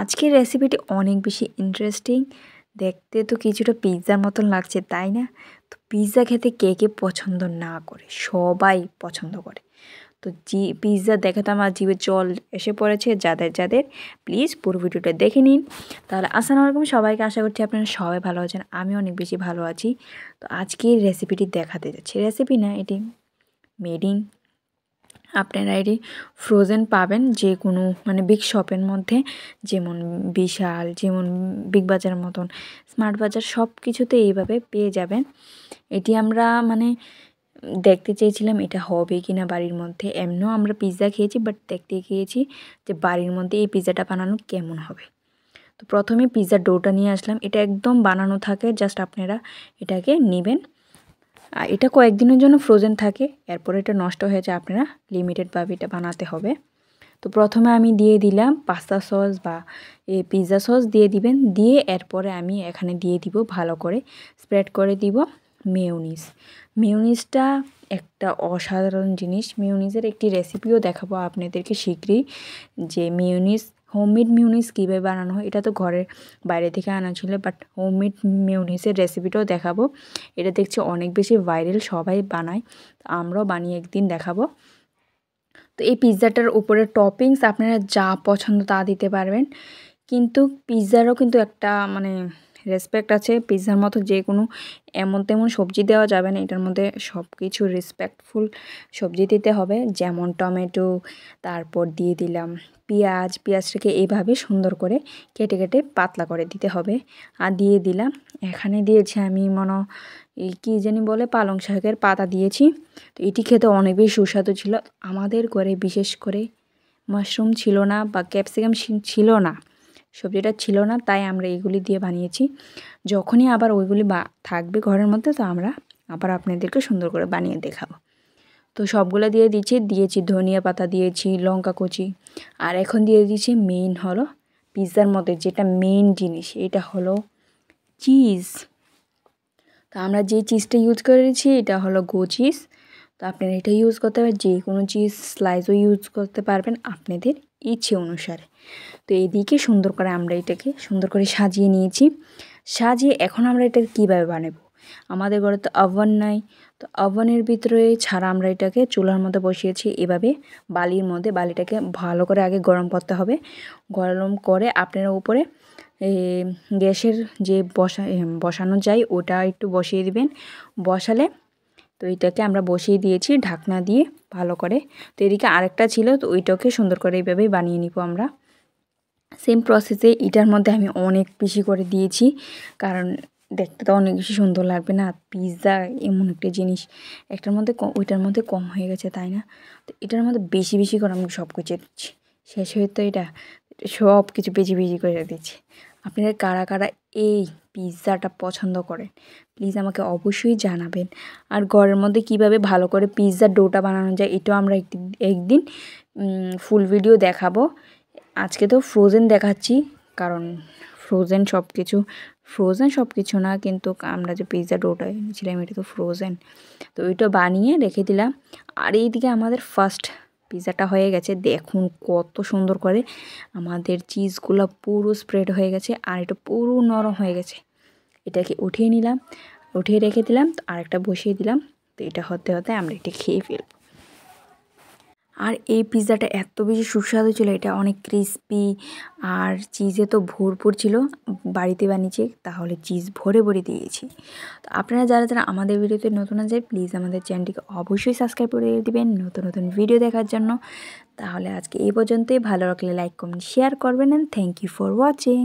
আজকের রেসিপিটি অনেক বেশি ইন্টারেস্টিং। দেখতে তো কিছুটা পিৎজার মতন লাগছে, তাই না? তো পিৎজা খেতে কে কে পছন্দ না করে? সবাই পছন্দ করে। তো পিৎজা দেখে তো আমার জিভে জল এসে পড়েছে। যাদের প্লিজ পুরো ভিডিওটা দেখে নিন। তাহলে আসসালামু আলাইকুম সবাইকে, আশা করছি আপনারা সবাই ভালো আছেন। আমি অনেক বেশি ভালো আছি। তো আজকের রেসিপিটি দেখাতে যাচ্ছি, রেসিপি না, এটি মেডিং। আপনারা এটি ফ্রোজেন পাবেন যে কোনো বিগ শপের মধ্যে, যেমন বিশাল, যেমন বিগ বাজারের মতন, স্মার্ট বাজার, সব কিছুতে এইভাবে পেয়ে যাবেন। এটি আমরা দেখতে চেয়েছিলাম এটা হবে কি না বাড়ির মধ্যে। এমনিও আমরা পিৎজা খেয়েছি, বাট দেখতে গিয়েছি যে বাড়ির মধ্যে এই পিৎজাটা বানানো কেমন হবে। তো প্রথমে পিৎজার ডোটা নিয়ে আসলাম। এটা একদম বানানো থাকে, জাস্ট আপনারা এটাকে নেবেন। আর এটা কয়েকদিনের জন্য ফ্রোজেন থাকে, এরপরে এটা নষ্ট হয়ে যায়। আপনারা লিমিটেডভাবে এটা বানাতে হবে। তো প্রথমে আমি দিয়ে দিলাম পাস্তা সস বা পিৎজা সস দিয়ে দিবেন। দিয়ে এরপরে আমি এখানে দিয়ে দিব, ভালো করে স্প্রেড করে দিব মেয়োনিজ। মেয়োনিজটা একটা অসাধারণ জিনিস। মেয়োনিজের একটি রেসিপিও দেখাবো আপনাদেরকে শীঘ্রই, যে মেয়োনিজ, হোমমেড মেয়োনিজ কীভাবে বানানো হয়। এটা তো ঘরের বাইরে থেকে আনা ছিল, বাট হোমমেড মেয়োনিজের রেসিপিটাও দেখাবো। এটা দেখছি অনেক বেশি ভাইরাল, সবাই বানায়, আমরাও বানিয়ে একদিন দেখাবো। তো এই পিৎজাটার উপরে টপিংস আপনারা যা পছন্দ তা দিতে পারবেন, কিন্তু পিৎজারও কিন্তু একটা রেসপেক্ট আছে। পিৎজার মতো যে কোনো এমন তেমন সবজি দেওয়া যাবে না, এটার মধ্যে সব কিছু রেসপেক্টফুল সবজি দিতে হবে। যেমন টমেটো, তারপর দিয়ে দিলাম পেঁয়াজটাকে এইভাবে সুন্দর করে কেটে কেটে পাতলা করে দিতে হবে। আর দিয়ে দিলাম, এখানে দিয়েছি আমি এই কী জানি বলে, পালং শাকের পাতা দিয়েছি। তো এটি খেতে অনেক বেশি সুস্বাদু ছিল। আমাদের ঘরে বিশেষ করে মাশরুম ছিল না বা ক্যাপসিকাম ছিল না, সবজিটা ছিল না, তাই আমরা এগুলি দিয়ে বানিয়েছি। যখনই আবার ওইগুলি থাকবে ঘরের মধ্যে, তো আমরা আবার আপনাদেরকে সুন্দর করে বানিয়ে দেখাবো। তো সবগুলো দিয়েছি ধনিয়া পাতা দিয়েছি, লঙ্কা কুচি, আর এখন দিয়ে দিয়েছি মেইন হলো পিৎজার মধ্যে যেটা মেইন জিনিস, এটা হলো চিজ। তো আমরা যে চিজটা ইউজ করেছি এটা হলো গো চিজ। তো আপনারা এটা ইউজ করতে পারেন, যে কোনো চিজ স্লাইসও ইউজ করতে পারবেন আপনাদের ইচ্ছে অনুসারে। তো এইদিকে সুন্দর করে আমরা এটাকে সুন্দর করে সাজিয়ে নিয়েছি। সাজিয়ে এখন আমরা এটা কীভাবে বানাবো। আমাদের ঘরে তো ওভেন নাই, তো ওভেনের ভিতরে ছাড়া আমরা এটাকে চুলার মধ্যে বসিয়েছি। এভাবে বালির মধ্যে, বালিটাকে ভালো করে আগে গরম করতে হবে। গরম করে আপনারা উপরে গ্যাসের যে বসানো যায় ওটা একটু বসিয়ে দিবেন। বসালে, তো এটাকে আমরা বসিয়ে দিয়েছি ঢাকনা দিয়ে ভালো করে। তো এদিকে আরেকটা ছিল, তো ওইটাকে সুন্দর করে এইভাবেই বানিয়ে নিব আমরা। সেম প্রসেসে এটার মধ্যে আমি অনেক বেশি করে দিয়েছি, কারণ দেখতে তো অনেক বেশি সুন্দর লাগবে না। পিৎজা এমন একটা জিনিস, একটার মধ্যে ওইটার মধ্যে কম হয়ে গেছে, তাই না? তো এটার মধ্যে বেশি বেশি করে আমি সব কিছু দিচ্ছি। শেষ হয়ে তো এটা সব কিছু বেশি বেশি করে দিচ্ছি। আপনারা কারা কারা এই পিৎজাটা পছন্দ করেন প্লিজ আমাকে অবশ্যই জানাবেন। আর ঘরের মধ্যে কিভাবে ভালো করে পিৎজার ডোটা বানানো যায় এটাও আমরা একদিন ফুল ভিডিও দেখাবো। আজকে তো ফ্রোজেন দেখাচ্ছি, কারণ ফ্রোজেন সব কিছু না, কিন্তু আমরা যে পিৎজা ডোটা এনেছিলাম এটা তো ফ্রোজেন। তো ওইটা বানিয়ে রেখে দিলাম। আর এইদিকে আমাদের ফার্স্ট পিৎজাটা হয়ে গেছে। দেখুন কত সুন্দর করে আমাদের চিজগুলো পুরো স্প্রেড হয়ে গেছে, আর এটা পুরো নরম হয়ে গেছে। এটাকে উঠিয়ে নিলাম, উঠিয়ে রেখে দিলাম। তো আরেকটা বসিয়ে দিলাম। তো এটা হতে হতে আমরা এটা খেয়ে ফেলব। আর এই পিৎজাটা এত বেশি সুস্বাদু ছিল, এটা অনেক ক্রিস্পি, আর চিজে তো ভরপুর ছিল। বাড়িতে বানিয়েছি, তাহলে চিজ ভরে ভরে দিয়েছি। তো আপনারা যারা যারা আমাদের ভিডিওতে নতুন আছে, প্লিজ আমাদের চ্যানেলটিকে অবশ্যই সাবস্ক্রাইব করে দিবেন নতুন নতুন ভিডিও দেখার জন্য। তাহলে আজকে এই পর্যন্তই। ভালো লাগলে লাইক কমেন্ট শেয়ার করবেন, and thank you for watching.